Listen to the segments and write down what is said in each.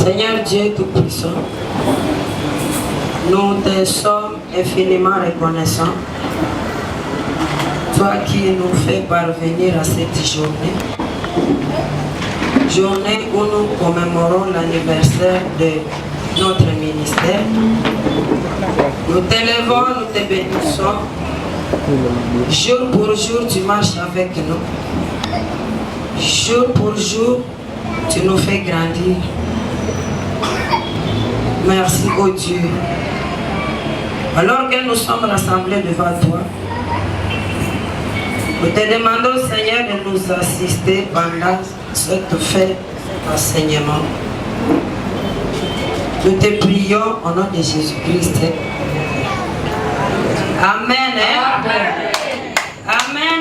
Seigneur Dieu Tout-Puissant, nous te sommes infiniment reconnaissants. Toi qui nous fais parvenir à cette journée où nous commémorons l'anniversaire de notre ministère. Nous t'élevons, nous te bénissons. Jour pour jour, tu marches avec nous. Jour pour jour, tu nous fais grandir. Merci, oh Dieu. Alors que nous sommes rassemblés devant toi, nous te demandons, Seigneur, de nous assister pendant cette fête d'enseignement. Nous te prions au nom de Jésus-Christ. Amen. Amen.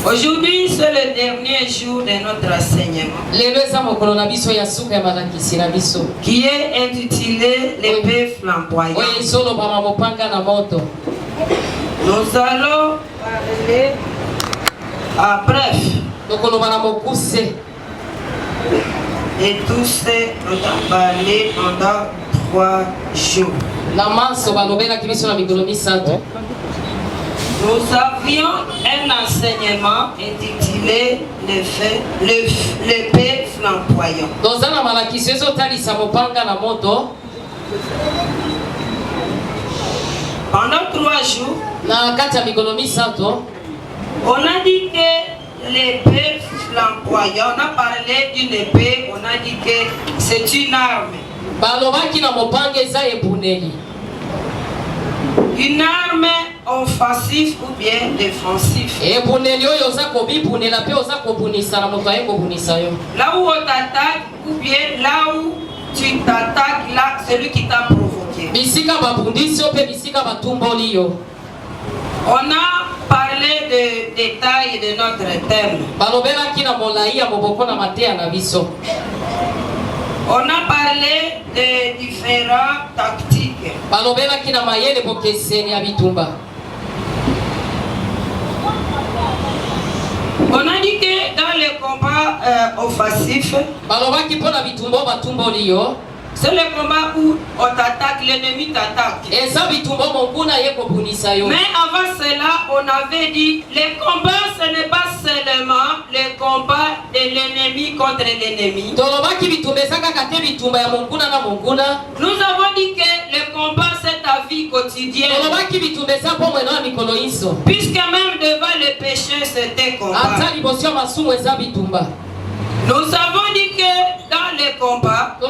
Aujourd'hui, c'est le dernier jour de notre enseignement qui est intitulé l'épée flamboyante. Nous allons parler à bref. Et tout ça, nous allons parler pendant 3 jours. Nous avions un enseignement intitulé l'épée flamboyante. Pendant 3 jours, on a dit que l'épée flamboyante, on a parlé d'une épée, on a dit que c'est une arme. Une arme offensive ou bien défensive. Là où on t'attaque ou bien là où tu t'attaques, là, celui qui t'a provoqué. On a parlé de détails de notre thème. On a parlé de différentes tactiques. On a dit que dans les combats offensifs, c'est le combat où on t'attaque, l'ennemi t'attaque. Mais avant cela, on avait dit les combats, ce n'est pas seulement les combats de l'ennemi contre l'ennemi. Nous avons dit que le combat, c'est ta vie quotidienne. Puisque même devant le péché, c'était combat. Nous avons dit que dans les combats, il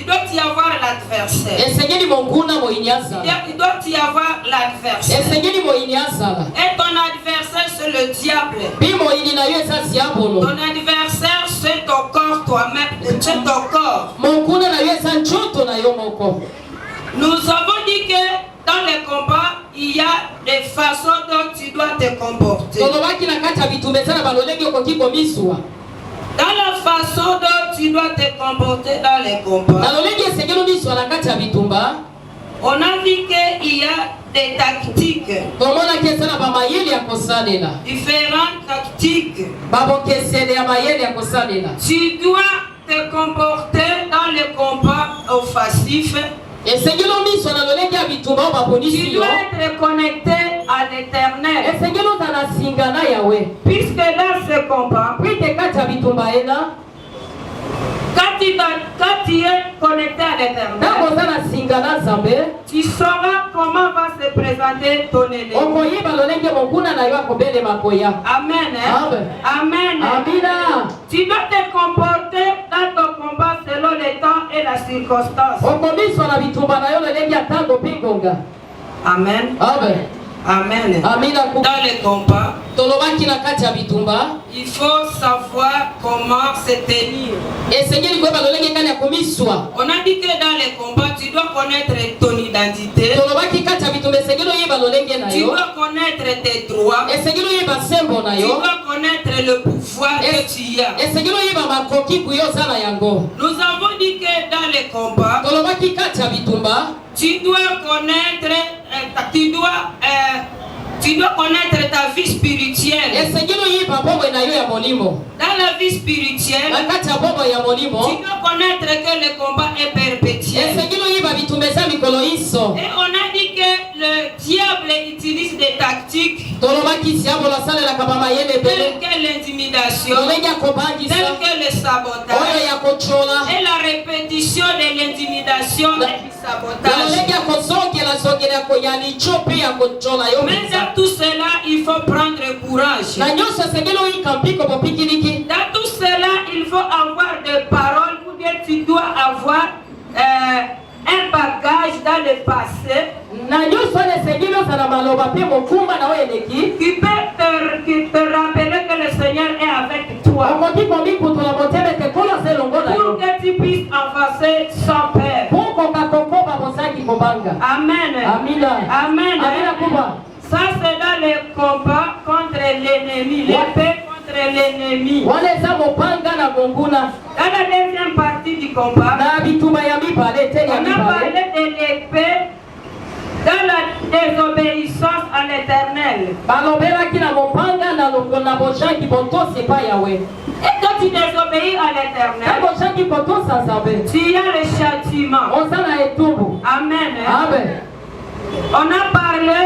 doit y avoir l'adversaire. Il doit y avoir l'adversaire. Et ton adversaire, c'est le diable. Ton adversaire, c'est ton corps toi-même. C'est ton corps. Nous avons dit que dans les combats, il y a des façons dont tu dois te comporter. Dans la façon dont tu dois te comporter dans les combats, on a dit qu'il y a des tactiques. Différentes tactiques. Tu dois te comporter dans les combats offensifs. Tu dois être connecté à l'Éternel. Puisque dans ce combat, quand tu es connecté à l'Éternel, tu sauras comment va se présenter ton ennemi. Amen. Amen. Tu dois te comporter dans ton combat selon le temps et la circonstance. Amen. Amen. Dans les combats, il faut savoir comment se tenir. On a dit que dans les combats, tu dois connaître ton identité. Tu dois connaître tes droits. Tu dois connaître le pouvoir que tu as. Nous avons dit que dans les combats, tu dois connaître, Tu dois connaître ta vie spirituelle. Dans la vie spirituelle, tu dois connaître que le combat est perpétuel. Et on a dit que le diable utilise des tactiques telles que l'intimidation, telles que le sabotage et la répétition de l'intimidation et du sabotage. Mais dans tout cela, il faut prendre courage. Dans tout cela, il faut avoir des paroles ou bien tu dois avoir un bagage dans le passé qui peut te rappeler que le Seigneur est avec toi pour que tu puisses avancer sans peur. Amen. Amen. Ça c'est dans le combat contre l'ennemi, l'épée contre l'ennemi. Dans la deuxième partie du combat, on a parlé de l'épée dans la désobéissance à l'Éternel. Et quand tu désobéis à l'Éternel, tu as le châtiment. Amen. On a parlé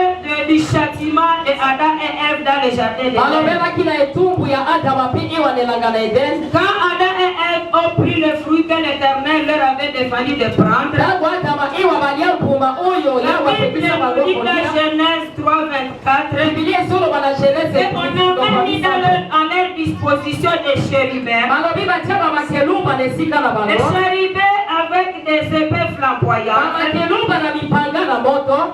du châtiment de Adam et Ève dans le jardin d'Éden. Quand Adam et Ève ont pris le fruit que l'Éternel leur avait défendu de prendre, la Bible dit dans Genèse 3:24, et on avait mis en leur disposition des chérubins. Les chérubins avec des épées flamboyantes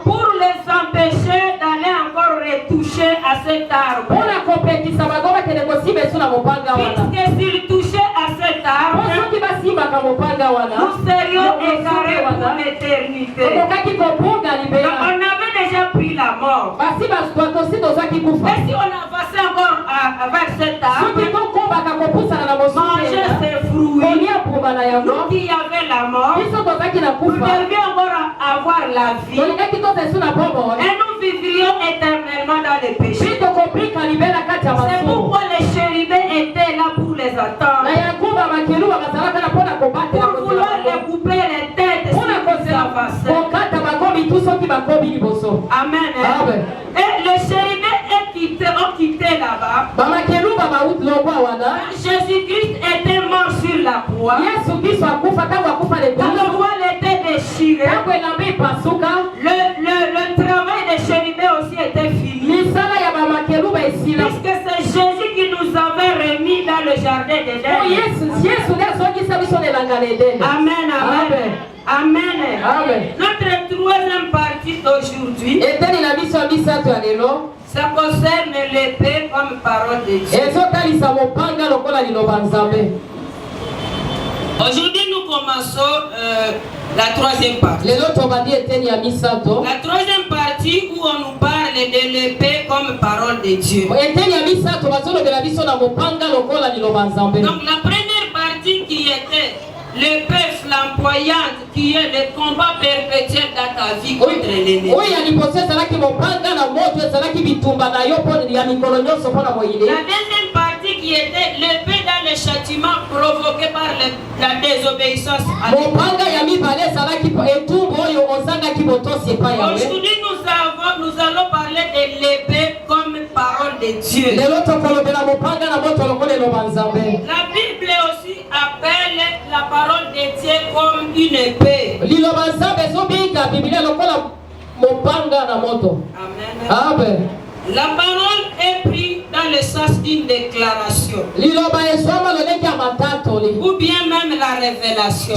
pour les empêcher d'aller encore retoucher à cet arbre. Puisque s'ils touchaient à cet arbre, nous serions égarés pour l'éternité. Donc on avait déjà pris la mort. Et si on avançait encore avec cet arbre, manger ses fruits, nous qui avait la mort, nous devions encore avoir la vie. Et nous vivrions éternellement dans le péché. C'est pourquoi les chérubins étaient là pour les attendre. Pour vouloir les couper les têtes si ils avançaient. Amen. Et les chérubins ont quitté là-bas. Jésus-Christ était mort sur la croix. Quand le voile était déchiré, le travail des chérubins aussi était fini. Puisque c'est Jésus qui nous avait remis dans le jardin d'Éden. Amen. Notre troisième partie d'aujourd'hui, ça concerne l'épée comme parole de Dieu. Aujourd'hui, nous commençons la troisième partie. La troisième partie où on nous parle de l'épée comme parole de Dieu. Donc la première partie qui était l'épée flamboyante, qui est le combat perpétuel dans ta vie contre l'ennemi. La deuxième partie qui était l'épée dans le châtiment provoqué par la désobéissance à Dieu. Aujourd'hui nous allons parler de l'épée comme parole de Dieu. La Bible aussi appelle la parole de Dieu comme une épée. Amen. La parole est prise dans le sens d'une déclaration. Ou bien même la révélation.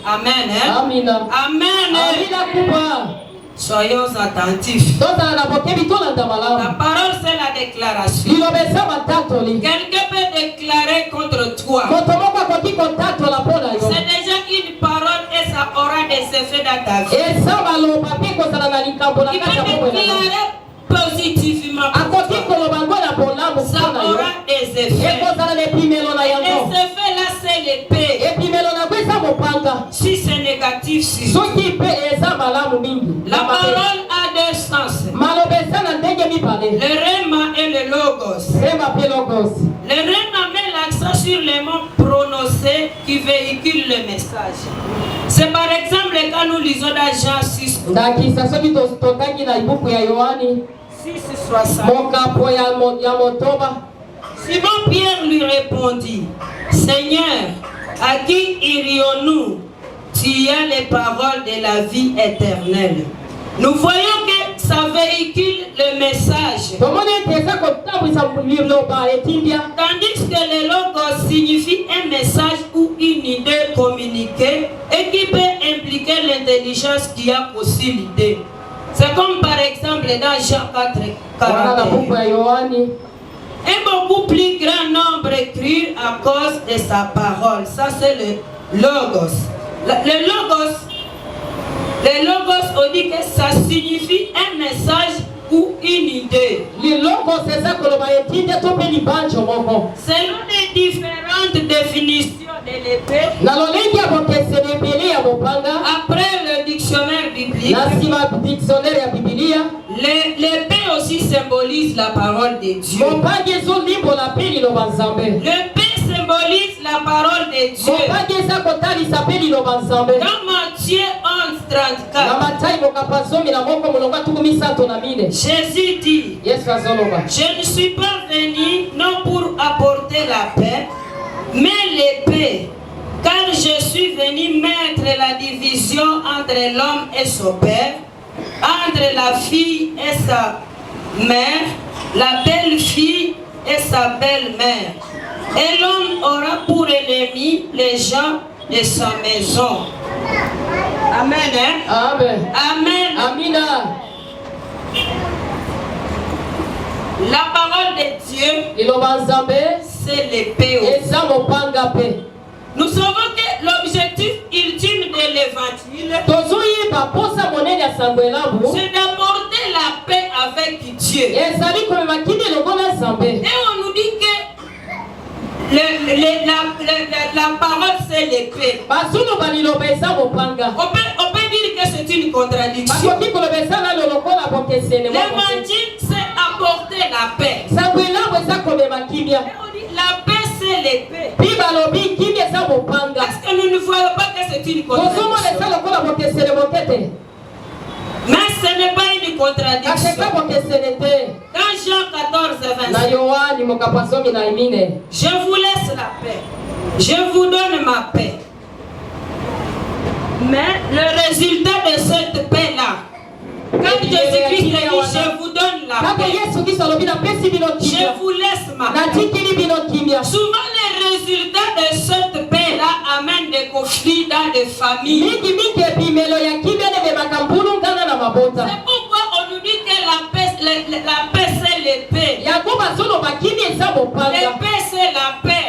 Amen. Soyons attentifs. La parole, c'est la déclaration. Quelqu'un peut déclarer contre toi. C'est déjà une parole et ça aura des effets dans ta vie. Il peut déclarer positivement. Ça aura des effets. Et ces effets-là, c'est l'épée. Si c'est négatif, si. La parole a deux sens. Le Réma met l'accent sur les mots prononcés qui véhiculent le message. C'est par exemple quand nous lisons dans Jean 6. 6:60. Simon Pierre lui répondit, Seigneur, à qui irions-nous? Tu as les paroles de la vie éternelle. Nous voyons que ça véhicule le message. Tandis que le logo signifie un message ou une idée communiquée et qui peut impliquer l'intelligence qui a aussi l'idée. C'est comme par exemple dans Jean 4:41. Un beaucoup plus grand nombre crurent à cause de sa parole. Ça c'est le logos. Le logos, on dit que ça signifie un message ou une idée. Selon les différentes définitions de l'épée, après le dictionnaire biblique, l'épée aussi symbolise la parole de Dieu. L'épée symbolise la parole de Dieu. Dans Matthieu 11:34, Jésus dit, je ne suis pas venu non pour apporter la paix, mais l'épée, car je suis venu mettre la division entre l'homme et son père, entre la fille et sa mère, la belle-fille et sa belle-mère. Et l'homme aura pour ennemi les gens de sa maison. Amen. Hein? Amen. Amen. Amina. La parole de Dieu, c'est l'épée. Nous savons que l'objectif ultime de l'évangile, c'est d'apporter la paix avec Dieu. Et on nous dit que la parole c'est l'épée. On peut dire que c'est une contradiction. L'évangile c'est apporter la paix. Et on dit la paix c'est l'épée. Est-ce que nous ne voyons pas que c'est une contradiction? Mais ce n'est pas une contradiction. Dans Jean 14:25, je vous laisse la paix. Je vous donne ma paix. Mais le résultat de cette paix-là, quand Jésus-Christ dit je vous donne la paix, je vous laisse ma paix. Souvent les résultats de cette paix-là amènent des conflits dans des familles. C'est pourquoi on nous dit que la paix c'est l'épée. L'épée c'est la paix.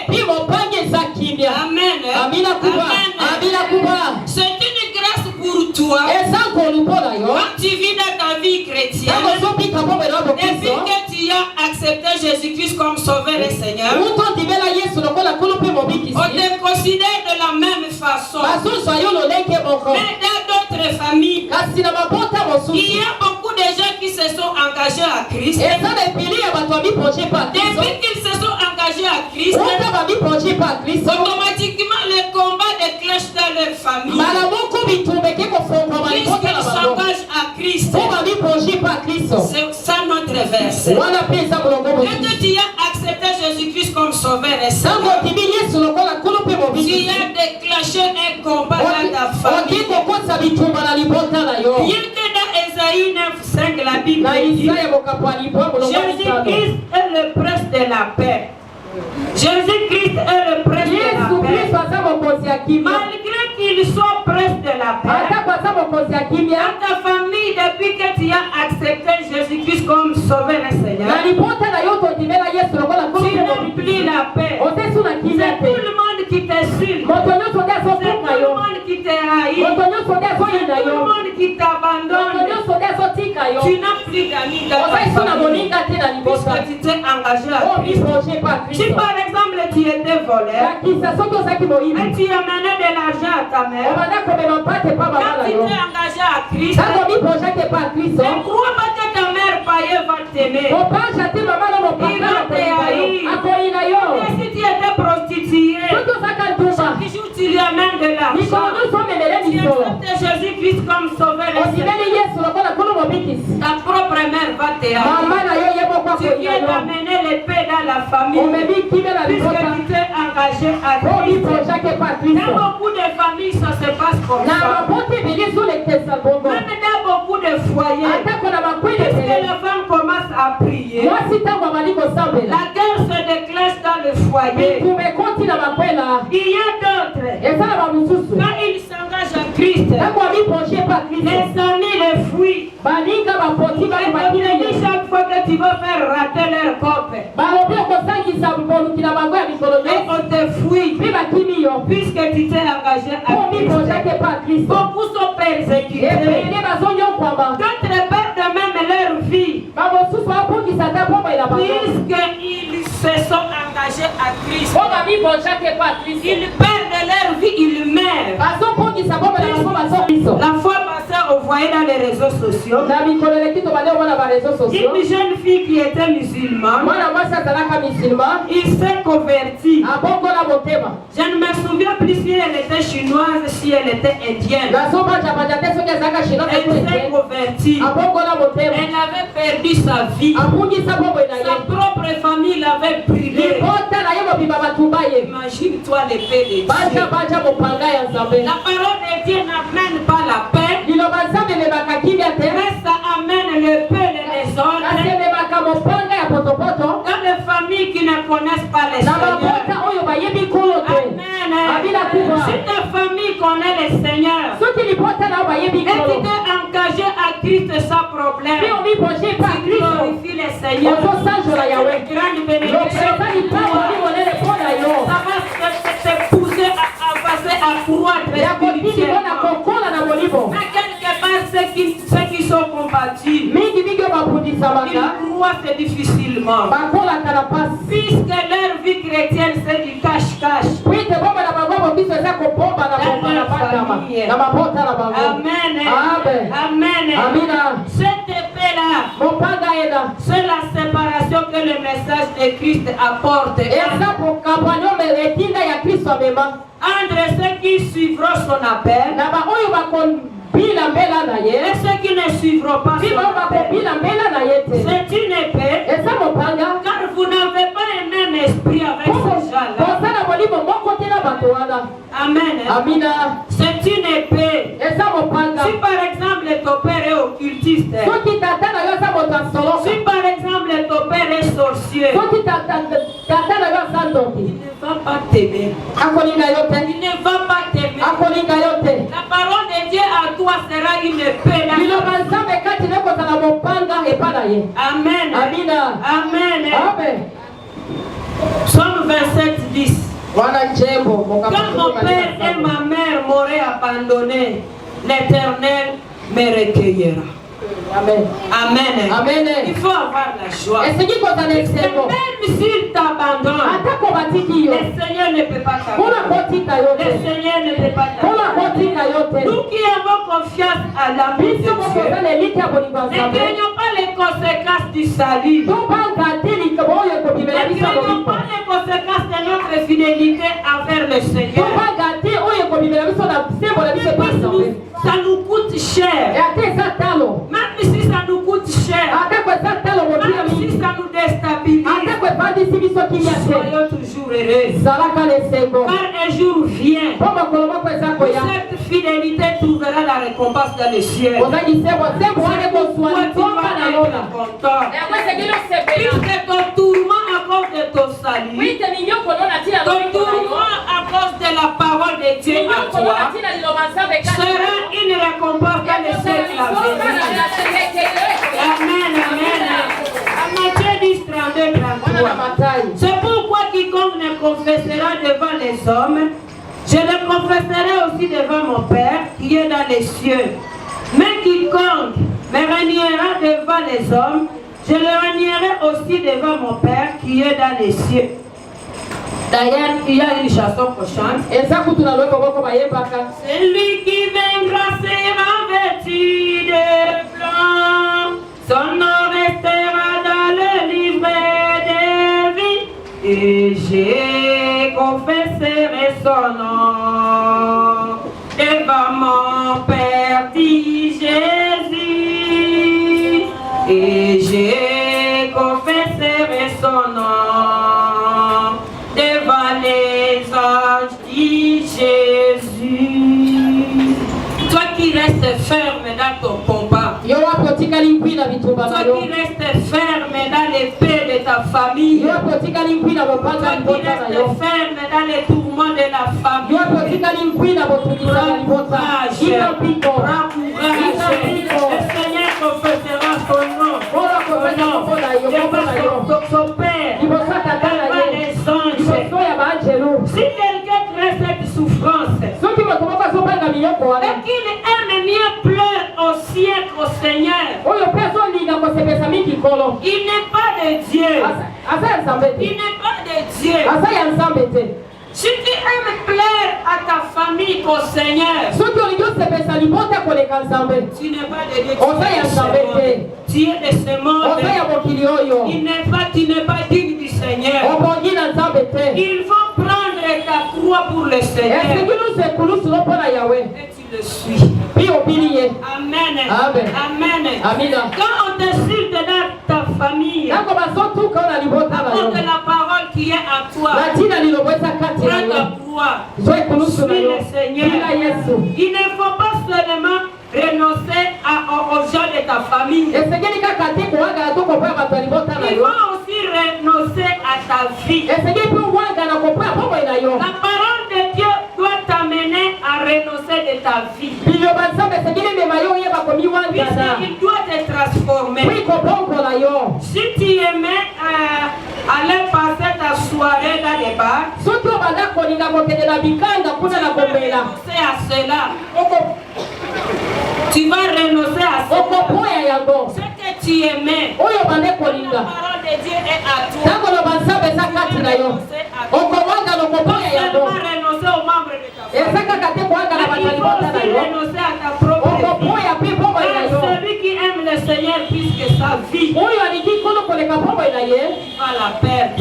Amen. Amen. C'est une grâce pour toi. Quand tu vis dans ta vie chrétienne, depuis que tu as accepté Jésus-Christ comme Sauveur et Seigneur, on te considère de la même façon. Mais dans d'autres familles, il y a beaucoup de gens qui se sont engagés à Christ. Depuis qu'ils se sont engagés à Christ, automatiquement le combat déclenche dans leur famille. Puisqu'ils s'engagent à Christ, c'est ça notre verset. Quand tu as accepté Jésus-Christ comme Sauveur et Seigneur, tu as déclenché un combat dans ta famille. Bien que dans Ésaïe 9:5 la Bible dit, Jésus-Christ est le prince de la paix. Jésus-Christ est le prince de la paix. Malgré qu'il soit prince de la paix, dans ta famille, depuis que tu as accepté Jésus-Christ comme Sauveur et Seigneur, tu n'as plus la paix. C'est tout le monde qui t'insulte. C'est tout le monde qui te haït. C'est tout le monde qui t'abandonne. Tu n'as plus d'amis dans ta famille puisque tu t'es engagé à Christ. Si par exemple tu étais voleur et tu amenais de l'argent à ta mère, quand tu t'es engagé à Christ, ne crois pas que ta mère païenne va t'aimer. Il va te de l'argent, tu acceptes Jésus-Christ comme sauveur et ta propre mère va te haïr. Tu viens d'amener l'épée dans la famille puisque tu t'es engagé à Christ. Dans beaucoup de familles, ça se passe comme ça. Même dans beaucoup de foyers, puisque la femme commence à prier, la guerre se déclenche dans le foyer. Il y a d'autres, quand ils s'engagent à Christ, les amis les fuient. Et chaque fois que tu vas faire rater leur copie, et on te fuit puisque tu t'es engagé à Christ. Beaucoup sont persécutés. D'autres perdent même leur vie puisqu'ils se sont engagés à Christ. Ils perdent leur vie, ils meurent. La fois passée, on voyait dans les réseaux sociaux une jeune fille qui était musulmane. Il s'est converti. Je ne me souviens plus si elle était chinoise, si elle était indienne. Elle s'est convertie. Elle avait perdu sa vie. Sa propre famille l'avait brûlée. Imagine-toi l'épée de Dieu. La parole de Dieu n'amène pas la paix, mais ça amène le paix et les ordres dans les familles qui ne connaissent pas les Seigneur. Amen. Si ta famille connaît le Seigneur et tu t'es engagé à Christ sans problème, tu glorifies le Seigneur. Ça va te pousser à passer à croître spirituellement. Mais quelque part, ceux qui sont combattus, ils croient difficilement. Puisque leur vie chrétienne, c'est du cache-cache. Amen. Amen. Cette épée-là, c'est la séparation que le message de Christ apporte entre ceux qui suivront son appel et ceux qui ne suivront pas son appel. C'est une épée, car vous n'avez pas un même esprit avec ces gens-là. Amen. C'est une épée. Si par exemple ton père est occultiste, si par exemple ton père est sorcier, il ne va pas t'aimer. Il ne va pas t'aimer. La parole de Dieu à toi sera une épée. Amen. Amen. Psaume 27:10. Quand mon père et ma mère m'auraient abandonné, l'Éternel me recueillera. Amen. Amen. Il faut avoir la joie. Et même s'il t'abandonne, le Seigneur ne peut pas t'abandonner. Le Seigneur ne peut pas t'abandonner. Nous qui avons confiance à l'amour de Dieu, ne craignons pas les conséquences du salut. Ne craignons pas les conséquences de notre fidélité envers le Seigneur. Ça nous coûte cher. Même si ça nous coûte cher, même si ça nous déstabilise, soyons toujours heureux. Car un jour vient, cette fidélité trouvera la récompense dans les cieux. Puisque ton tourment à cause de ton salut, ton tourment à cause de la parole de Dieu à toi, sera une récompense dans les siècles à venir. Amen, amen. À Matthieu 10:32-33. C'est pourquoi quiconque me confessera devant les hommes, je le confesserai aussi devant mon Père qui est dans les cieux. Mais quiconque me reniera devant les hommes, je le renierai aussi devant mon Père qui est dans les cieux. D'ailleurs, il y a une chanson qu'on chante. Celui qui vaincra sera vêtu de blanc. Son nom restera dans le livre de vie. Et je confesserai son nom. son nom, devant les anges, dit Jésus. Toi qui restes ferme dans ton combat, toi qui restes ferme dans l'épée de ta famille, toi qui restes ferme dans les tourments de la famille, prends courage, le Seigneur confessera son nom, son Père, devant les anges. Si quelqu'un crée cette souffrance et qu'il aime mieux pleurer au siècle au Seigneur, il n'est pas de Dieu. Il n'est pas de Dieu. Si tu aimes plaire à ta famille qu'au Seigneur, tu n'es pas de Dieu. Tu es de ce monde. Tu n'es pas digne du Seigneur. Il faut prendre ta croix pour le Seigneur. Et tu le suis. Amen. Amen. Quand on t'insulte dans ta famille, apporte la parole qui est à toi. Prends ta croix. Suis le Seigneur. Il ne faut pas seulement renoncer aux gens de ta famille. Il faut aussi renoncer à ta vie. La parole de Dieu doit t'amener à renoncer de ta vie. Puisqu'il doit te transformer. Si tu aimais aller passer ta soirée dans les bars, tu peux renoncer à cela. Tu vas renoncer à cela. Ce que tu aimais, la parole de Dieu est à toi. Tu vas renoncer aux membres de ta famille. Il faut aussi renoncer à ta propre vie. Celui qui aime le Seigneur puisque sa vie, il va la perdre.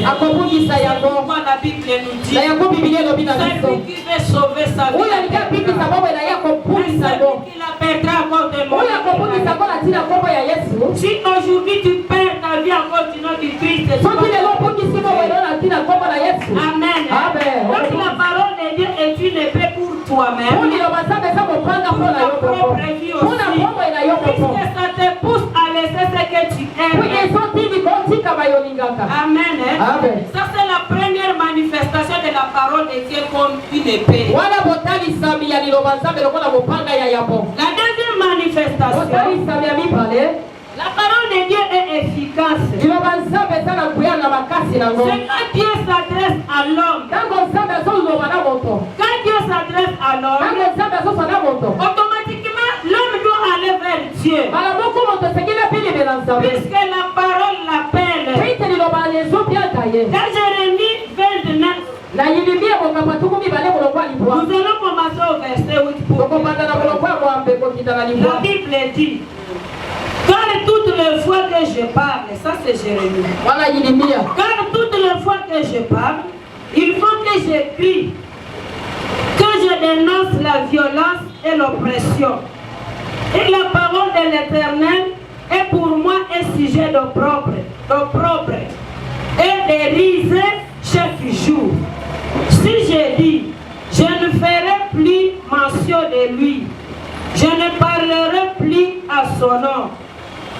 Pourquoi la Bible nous dit, celui qui veut sauver sa vie, celui qui la perdra à cause de moi. Si aujourd'hui tu perds ta vie à cause du nom du Christ, Amen. Donc la parole de Dieu est une épée pour toi-même, pour ta propre vie aussi. Puisque ça te pousse à laisser ce que tu aimes. Amen. Ça c'est la première manifestation de la parole de Dieu comme une épée. La deuxième manifestation, la parole de Dieu est efficace. C'est quand Dieu s'adresse à l'homme. Quand Dieu s'adresse à l'homme, automatiquement l'homme doit aller vers Dieu. Puisque la parole l'appelle. Dans Jérémie 29, nous allons commencer au verset 8. La Bible dit, car toutes les fois que je parle, ça c'est Jérémie. Car toutes les fois que je parle, il faut que je crie, que je dénonce la violence et l'oppression. Et la parole de l'Éternel est pour moi un sujet d'opprobre et de risée chaque jour. Si je dis, je ne ferai plus mention de lui, je ne parlerai plus à son nom.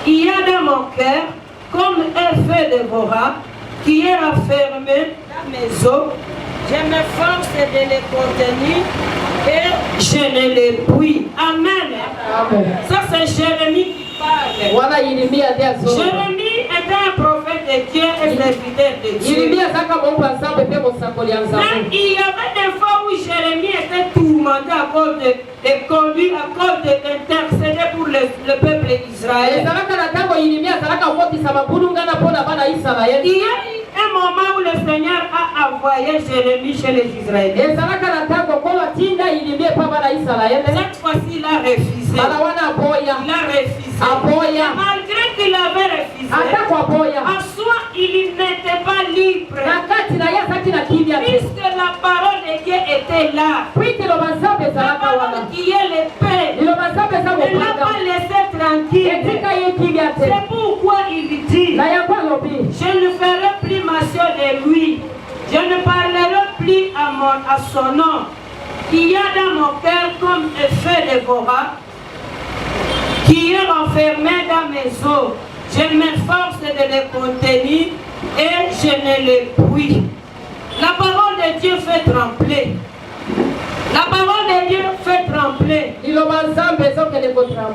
Il y a dans mon cœur comme un feu dévorant qui est enfermé dans mes os. Je m'efforce de les contenir et je ne les puis. Amen. Ça c'est Jérémie qui parle. Jérémie était un prophète de Dieu et serviteur de Dieu. Mais il y avait des fois où Jérémie était tourmenté à cause de conduire, à cause d'intercéder pour le peuple d'Israël. Il y a un moment où le Seigneur a envoyé Jérémie chez les Israéliens. Cette fois-ci, il a refusé. Il a refusé. Malgré qu'il avait refusé, en soi, il n'était pas libre. Puisque la parole de Dieu était là. La parole qui est l'épée. Il ne l'a pas laissé tranquille. C'est pourquoi il dit, je ne ferai plus ne parlerai plus à son nom. Il y a dans mon cœur comme un feu dévorant qui est renfermé dans mes os. Je m'efforce de les contenir et je ne les puis. La parole de Dieu fait trembler. La parole de Dieu fait trembler.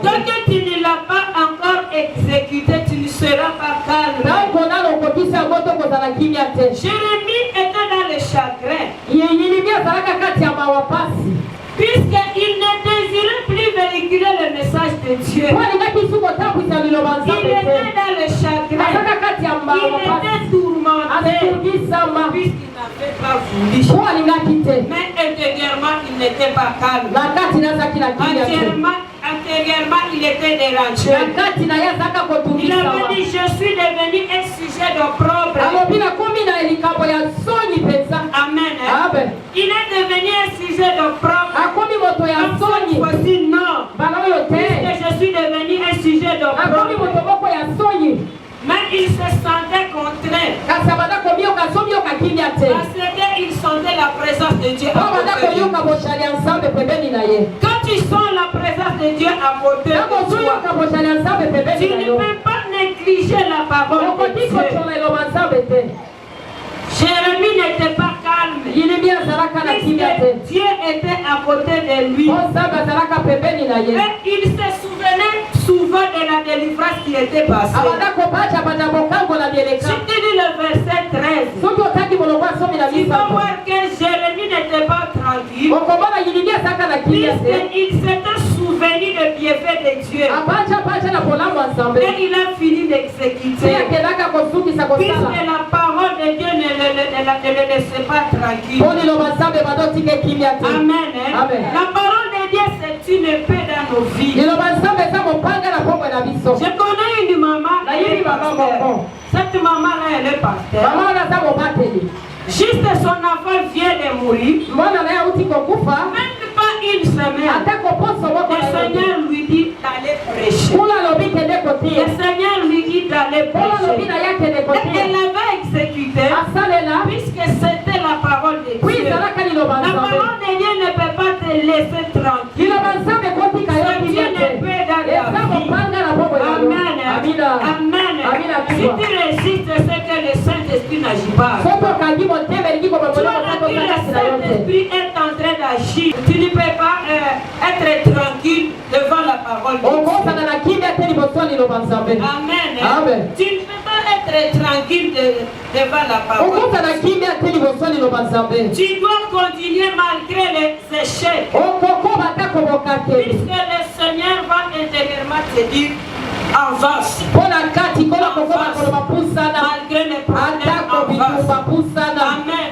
Tant que tu ne l'as pas encore exécuté, tu ne seras pas calme. Jérémie était dans le chagrin. Puisqu'il ne désirait plus véhiculer le message de Dieu. Il était dans le chagrin. Il était tourmenté. Puisqu'il n'avait pas voulu. Mais intérieurement, il n'était pas calme. Intérieurement, il était dérangé. Il avait dit, je suis devenu un sujet d'opprobre. Amen. Il est devenu un sujet d'opprobre. Voici non. Puisque je suis devenu un sujet d'opprobre. Mais il se sentait contraint. Parce qu'il sentait la présence de Dieu à côté. Quand tu sens la présence de Dieu à côté de toi, tu ne peux pas négliger la parole de Dieu. Jérémie n'était pas calme. Dieu était à côté de lui. Mais il se souvenait souvent de la délivrance qui était passée. Si tu lis le verset 13, tu vas voir que Jérémie n'était pas tranquille. Puisqu'il s'était souvenu de bienfaits de Dieu. Et il a fini d'exécuter. Puisque la parole de Dieu ne le laissait pas tranquille. Amen. La parole de Dieu, c'est une paix dans nos vies. Je connais une maman, cette maman-là, elle est pasteur. Juste son enfant vient de mourir. Même pas une semaine. Le Seigneur lui dit d'aller prêcher. Le Seigneur lui dit d'aller prêcher. Et elle avait exécuté, puisque c'était la parole de Dieu. La parole de Dieu ne peut pas te laisser tranquille. Dieu ne peut dans ta vie. Amen. Si tu résistes, c'est que le Saint-Esprit n'agit pas. Le Saint-Esprit est en train d'agir. Tu ne peux pas être tranquille devant la parole de Dieu. Amen. Tu ne peux pas être tranquille devant la parole. Tu dois continuer malgré les échecs. Puisque le Seigneur va intérieurement te dire avance. Malgré les problèmes, avance. Amen.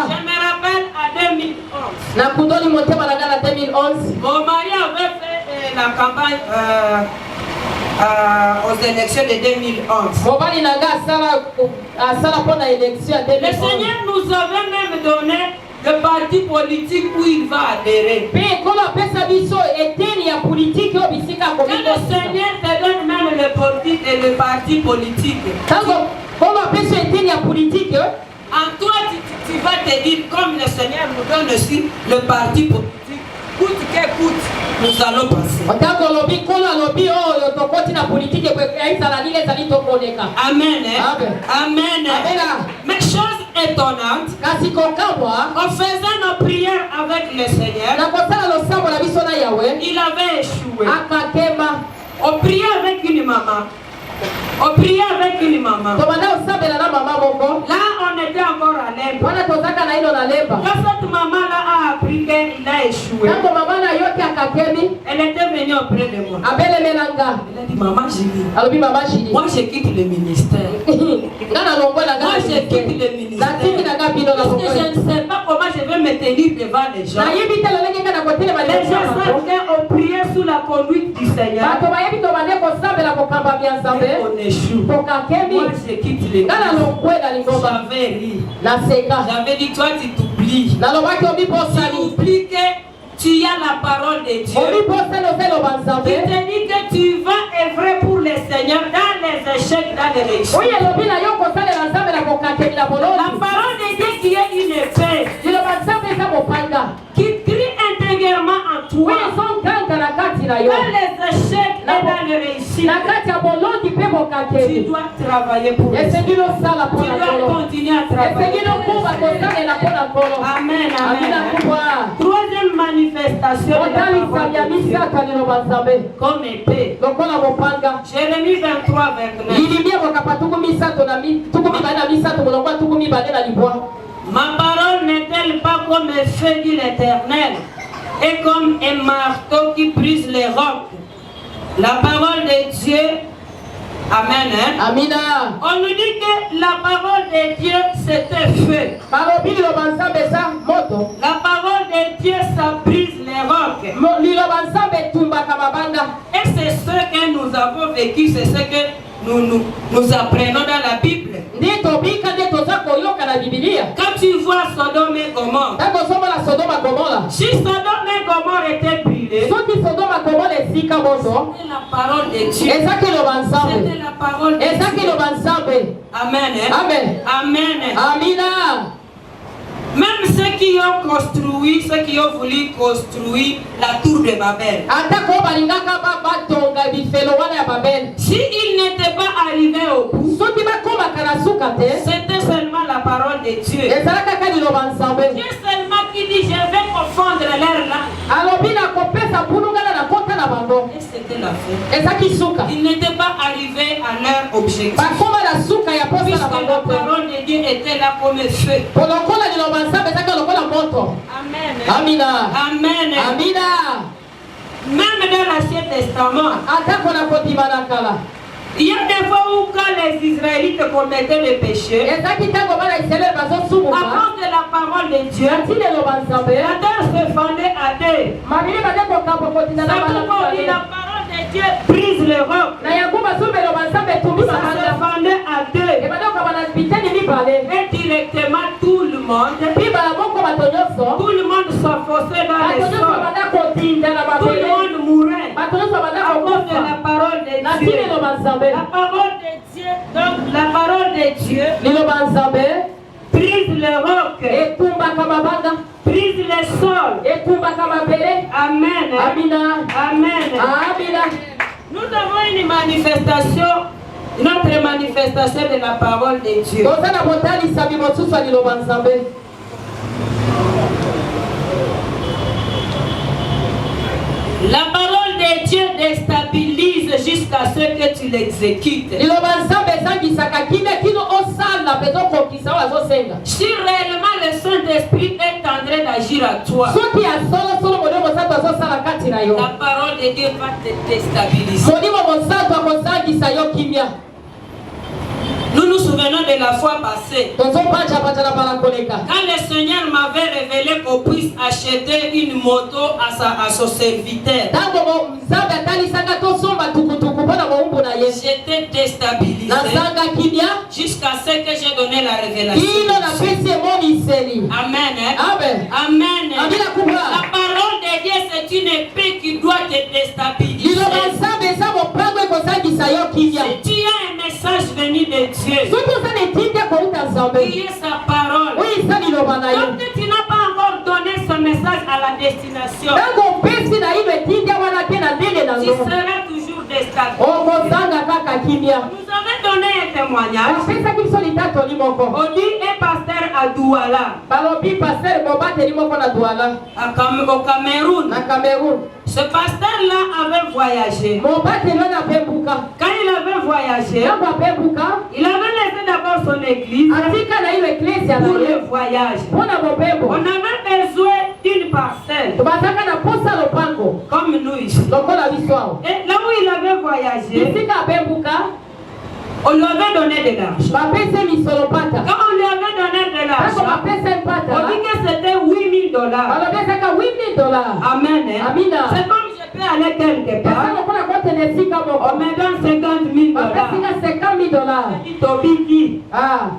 Je me rappelle à 2011. Mon mari avait fait la campagne aux élections de 2011. Le Seigneur nous avait même donné le parti politique où il va adhérer. Quand le Seigneur te donne même le parti politique, en toi tu vas te dire, comme le Seigneur nous donne aussi le parti politique, coûte que coûte, nous allons passer. Amen. Amen. Mais chose étonnante, en faisant nos prières avec le Seigneur, il avait échoué. On priait avec une maman. Là, on était encore à Lemba. Quand cette maman-là a appris qu'il a échoué, elle était venue auprès de moi. Elle a dit, maman Julie, moi je quitte le ministère. Moi je quitte le ministère. Parce que je ne sais pas comment je vais me tenir devant les gens. Les gens savent qu'on priait sous la conduite du Seigneur. On échoue. Moi je quitte le ministère. J'avais ri. J'avais dit, toi tu t'oublies. Tu oublies que tu as la parole de Dieu. Tu te dis que tu vas œuvrer pour le Seigneur dans les échecs, dans les réussites. La Dans les échecs et dans les réussites, tu dois travailler pour eux. Tu dois continuer à travailler pour eux. Amen, amen. Troisième manifestation de la parole de Dieu, comme épée. Jérémie 23, 29. Ma parole n'est-elle pas comme un feu, dit l'Éternel, et comme un marteau qui brise les rocs? La parole de Dieu, amen. Hein? Amina. On nous dit que la parole de Dieu c'était feu. La parole de Dieu ça brise les rocs. Et c'est ce que nous avons vécu, c'est ce que nous apprenons dans la Bible. Quand tu vois Sodome et Gomorrhe, si Sodome et Gomorrhe étaient brûlés, c'était la parole de Dieu. C'était la parole de Dieu. Amen. Amen. Amen. Amina. Même ceux qui ont construit, ceux qui ont voulu construire la tour de Babel, s'ils n'étaient pas arrivés au bout, c'était seulement la parole de Dieu. Dieu seulement qui dit je vais confondre l'air là. Et c'était la fin. Ils n'étaient pas arrivés à leur objectif. Puisque la parole de Dieu était là comme feu. Amen. Amina. Amen. Amina. Même dans l'Ancien Testament, il y a des fois où quand les Israélites commettaient le péché, à cause de la parole de Dieu, la terre se fendait à deux. La parole de Dieu brise le roc. Ça se fendait à deux. Et directement tout le monde s'enfonçait dans les sols. Tout le monde mourait à cause de la parole de Dieu. La parole de Dieu, donc la parole de Dieu brise le roc, brise le sol. Amen. Amen. Nous avons une manifestation, notre manifestation de la parole de Dieu. La parole de Dieu déstabilise jusqu'à ce que tu l'exécutes. Si réellement le Saint-Esprit est en train d'agir à toi, la parole de Dieu va te déstabiliser. Nous nous souvenons de la fois passée. Quand le Seigneur m'avait révélé qu'on puisse acheter une moto à son serviteur, j'étais déstabilisé jusqu'à ce que j'ai donné la révélation. Amen. Amen. La parole de Dieu c'est une épée qui doit te déstabiliser. Si tu as un message venu de Dieu, qui est sa parole, donc tu n'as pas encore donné ce message à la destination, tu seras toujours déstabilisé. Nous avons donné un témoignage. On dit un pasteur à Douala, au Cameroun. Ce pasteur-là avait voyagé. Quand il avait voyagé, il avait laissé d'abord son église pour le voyage. On avait besoin d'une parcelle, comme nous ici. Et là où il avait voyagé, on lui avait donné de l'argent. Quand on lui avait donné de l'argent, on dit que c'était $8,000. Amen. C'est comme je peux aller quelque part, on me donne $50,000. Il tobiki.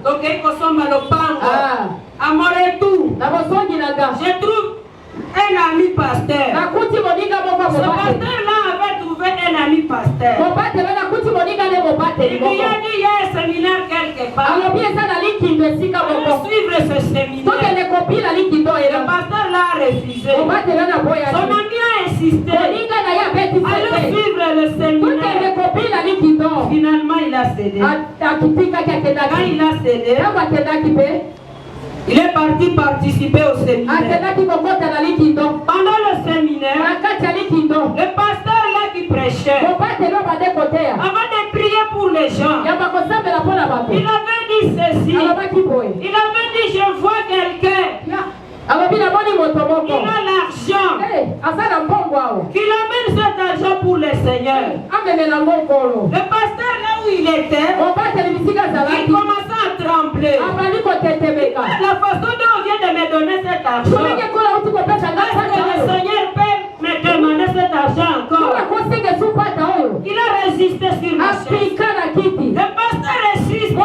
Donc il consomme le pango. À mon retour, je trouve un ami pasteur. Ce pasteur-là avait trouvé un ami pasteur. Il lui a dit il y a un séminaire quelque part. On va suivre ce séminaire. Le pasteur l'a refusé. Son ami a insisté. le séminaire, finalement il a cédé. Quand il a cédé, il est parti participer au séminaire. Pendant le séminaire, le pasteur là qui prêchait, avant de prier pour les gens, il avait dit ceci. Il avait dit, je vois quelqu'un. Il a l'argent. Qu'il amène cet argent pour le Seigneur. Le pasteur là où il était, il commençait à trembler. La façon dont on vient de me donner cet argent, est-ce que le Seigneur peut me demander cet argent encore? Il a résisté sur ma chaise. Le pasteur résiste. Il y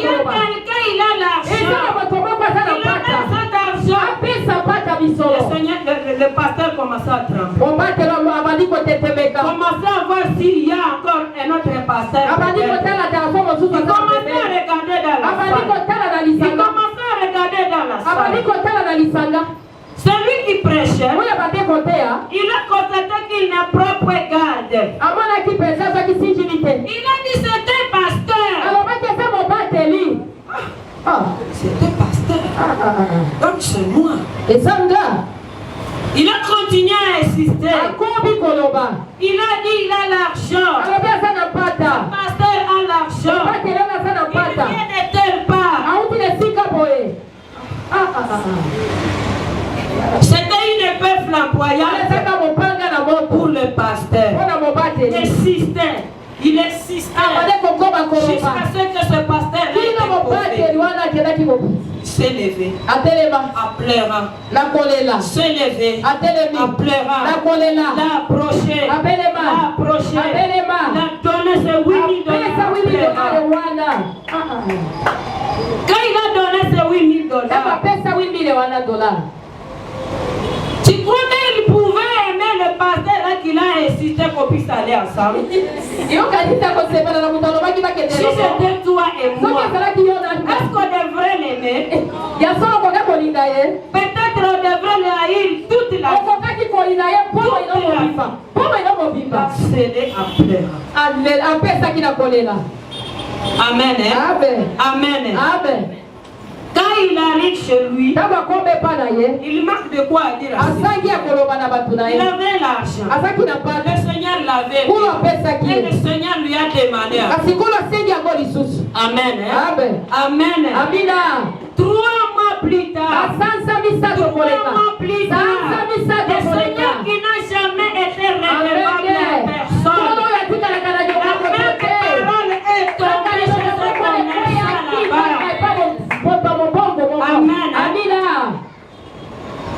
a quelqu'un, il a l'argent. Il amène cet argent. Le pasteur commençait à trembler. Commençait à voir s'il y a encore un autre pasteur. Il commençait à regarder dans la salle. Celui qui prêchait, il a constaté qu'il n'a propre garde. Il a dit c'était pasteur. C'était pasteur. Donc c'est moi. Il a continué à insister. Il a dit il a l'argent. Le pasteur a l'argent. Il vient de telle part. C'était une épée flamboyante pour le pasteur. Il insistait jusqu'à ce que ce pasteur s'est levé en pleurant. S'est levé en pleurant. L'a approché. L'a donné ses 8 000 $. Quand il a donné ses 8 000 $, tu crois qu'il pouvait aimer le pasteur là qu'il a insisté qu'on puisse aller ensemble? Si c'était toi et moi, est-ce qu'on devrait l'aimer? Peut-être on devrait le haïr toute la vie. Il a cédé en pleurant. Amen. Amen. Quand il arrive chez lui, il manque de quoi dire à ses filles. Il avait l'argent. Le Seigneur l'avait dit. Et le Seigneur lui a demandé. Amen. Amen. 3 mois plus tard, le Seigneur qui n'a jamais été redevable à personne. La même parole est tombée sur ce commerçant là-bas. Amen.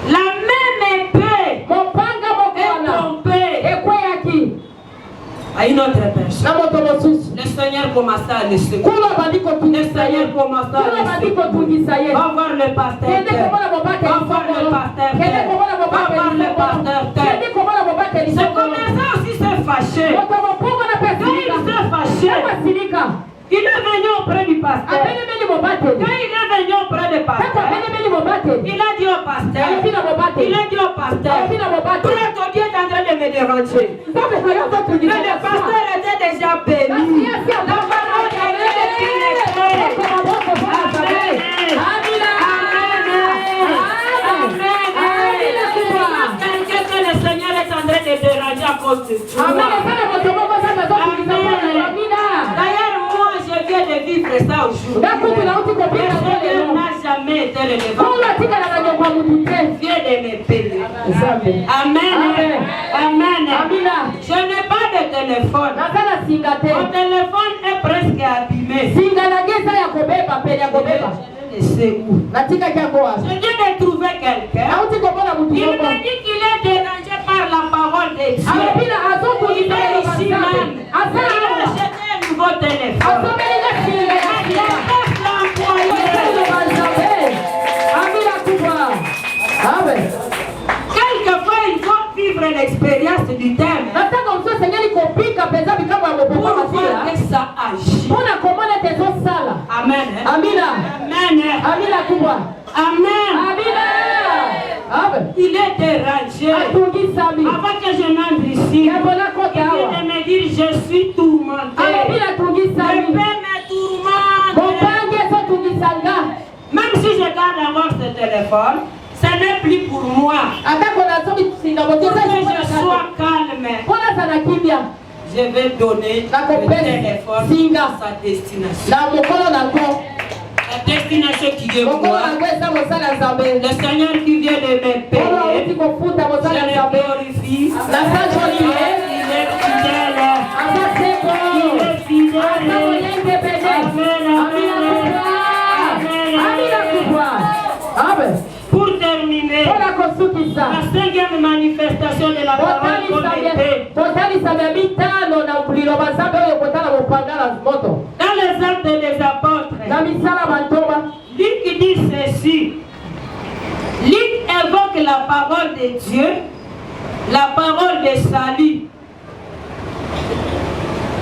La même épée est tombée à une autre personne. Le Seigneur commença à le secouer. Va voir le pasteur. Ce commerçant aussi s'est fâché. Quand il s'est fâché, il est venu auprès du pasteur. Quand il est venu auprès du pasteur, il a dit au pasteur, toi ton Dieu est en train de me déranger. Mais le pasteur était déjà béni. La parole avait été quelqu'un que le Seigneur est en train de déranger à cause de toi. D'ailleurs, moi je viens de vivre ça aujourd'hui. Le Seigneur n'a jamais été le devant. Viens de me payer. Amen. Je n'ai pas de téléphone. Mon téléphone est presque abîmé. Je viens de trouver quelqu'un. Il me dit qu'il est dérangé par la parole de Dieu. Il est ici même. Il a acheté un nouveau téléphone. Quelquefois, il faut vivre l'expérience du thème pour voir que ça agit. Amen. Il est dérangé. Avant que je n'entre ici, il vient dire je suis tourmenté. Le Père me tourmente. Même si je garde encore ce téléphone, ce n'est plus pour moi. Pour que je sois calme, je vais donner le téléphone à sa destination. La destination qui est pour moi, le Seigneur qui vient de me payer, je le glorifie. Il est fidèle. Amen. Pour terminer, la 5e manifestation de la parole comme épée. Dans les actes des apôtres, Luc dit ceci. Luc évoque la parole de Dieu, la parole de salut,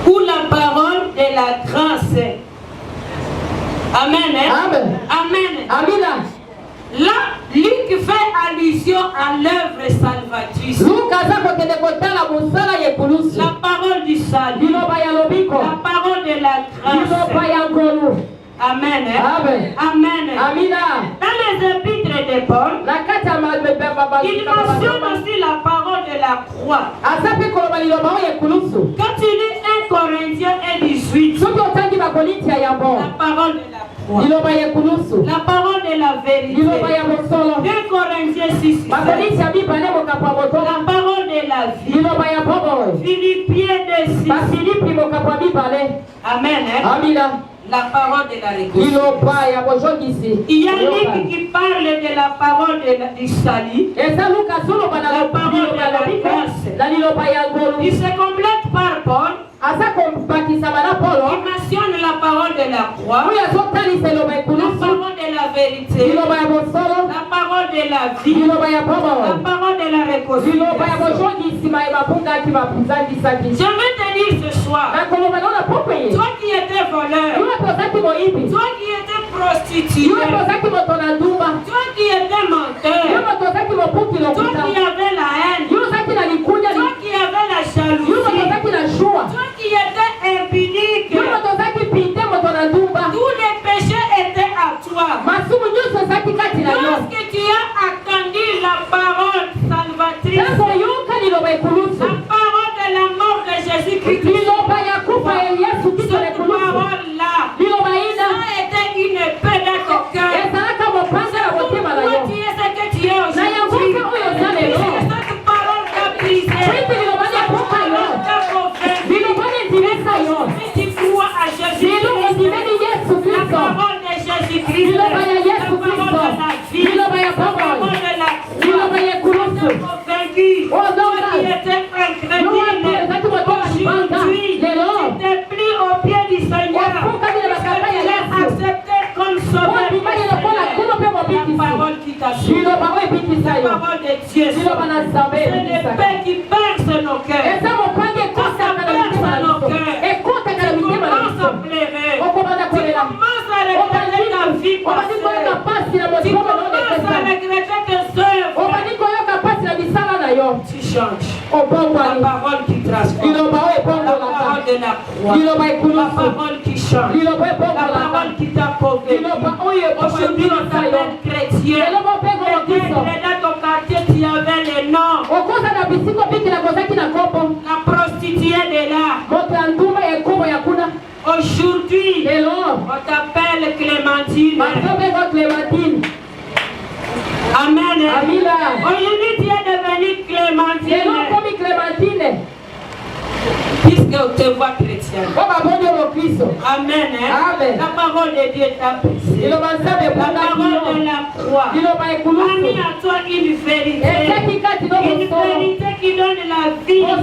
ou la parole de la grâce. Amen. Amen. Amen. Amen. Là, Luc fait allusion à l'œuvre salvatrice. La parole du salut, la parole de la grâce. Amen. Amen. Amen. Dans les épîtres de Paul, il mentionne aussi la parole de la croix. Quand tu lis 1 Corinthiens 1:18, la parole de la croix, la parole de la vérité. 2 Corinthiens 6:7, la parole de la vie. Philippiens 2:6. Amen. La parole de la réconciliation. Il y a un livre qui parle de la parole du salut, la parole de la grâce. Il se complète par Paul. Il mentionne la parole de la croix, la parole de la vérité, la parole de la vie, la parole de la réconciliation. Je vais te dire ce soir, toi qui étais voleur, toi qui étais prostituée, toi qui étais menteur, toi qui avais la haine, toi qui avais la jalousie, toi qui était impunique, tous les péchés étaient à toi. Lorsque tu as attendu la parole salvatrice, la parole de la mort de Jésus-Christ, cette parole-là, ça a été une épée dans ton cœur. Pourquoi tu es ce que tu es aujourd'hui? Cette parole t'a brisé. Cette parole t'a convaincu. Si tu crois à Jésus-Christ, la parole de Jésus-Christ, la parole de la vie, la parole de la croix, t'a convaincu. Toi qui étais incrédule, aujourd'hui, tu t'es pris au pied du Seigneur, parce que tu l'as accepté comme sauveur. La parole qui t'a sauvé, la parole de Dieu, c'est l'épée qui perce nos cœurs. Quand ça perce nos cœurs, tu commences à pleurer, tu commences à regretter ta vie passée, tu commences à regretter tes œuvres. Tu changes. La parole qui transforme, la parole de la croix, la parole qui change, la parole qui t'a convaincu. Aujourd'hui, on s'appelle chrétien. Dans ton quartier, tu avais les noms. La prostituée de là. Aujourd'hui, on t'appelle Clémentine. Amen. Aujourd'hui, tu es devenue Clémentine. Puisque on te voit chrétienne. Amen. La parole de Dieu t'a brisé. La parole de la croix a mis à toi une vérité. Une vérité qui donne la vie. La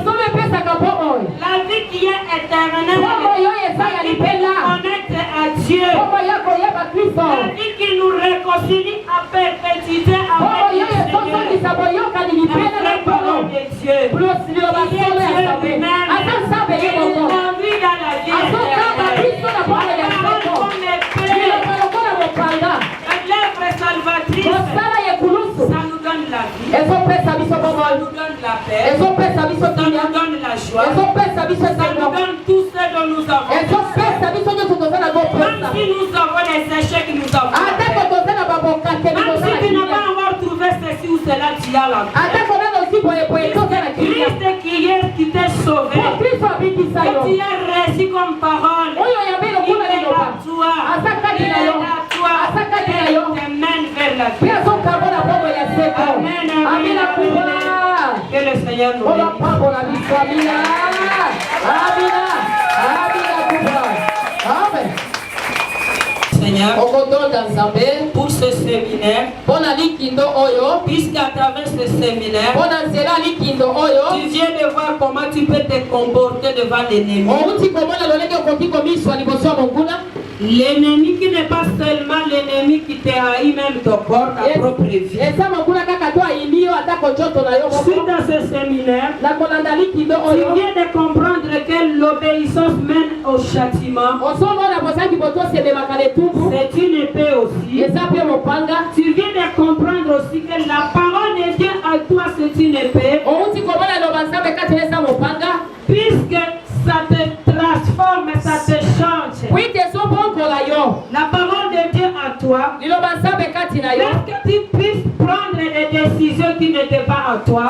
vie qui est éternelle. La vie qui nous connecte à Dieu. La vie qui nous réconcilie à perpétuité avec le Seigneur. La parole de Dieu. Qui est Dieu lui-même. Qui nous conduit dans la vie éternelle. La parole comme épée. L'œuvre salvatrice. Ça nous donne la vie. Ça nous donne la paix. Ça nous donne la joie. joie. Ça nous donne tout ce dont nous avons. Même si nous avons des échecs, nous avons. Même si tu n'as pas encore trouvé ceci ou cela, tu as la Christ qui est qui t'est sauvé. Et tu as reçu comme parole. Il est à toi. Il est à toi. Et il te mène vers la vie. Amen. Amen. Que le Seigneur nous bénisse. Seigneur, pour ce séminaire, puisqu'à travers ce séminaire, tu viens de voir comment tu peux te comporter devant l'ennemi. L'ennemi qui n'est pas seulement l'ennemi qui te haït, même ton corps, ta propre vie. Suite à ce séminaire, tu viens de comprendre que l'obéissance mène au châtiment. C'est une épée aussi. Tu viens de comprendre aussi que la parole de Dieu à toi c'est une épée. Puisque ça te transforme, ça te change. La parole de Dieu à toi, est-ce que tu puisses prendre des décisions qui n'étaient pas à toi,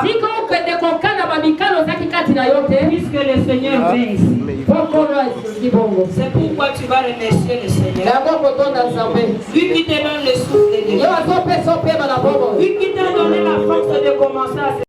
puisque le Seigneur vient ici. C'est pourquoi tu vas remercier le Seigneur. Lui qui te donne le souffle de Dieu. Lui qui t'a donné la force de commencer à se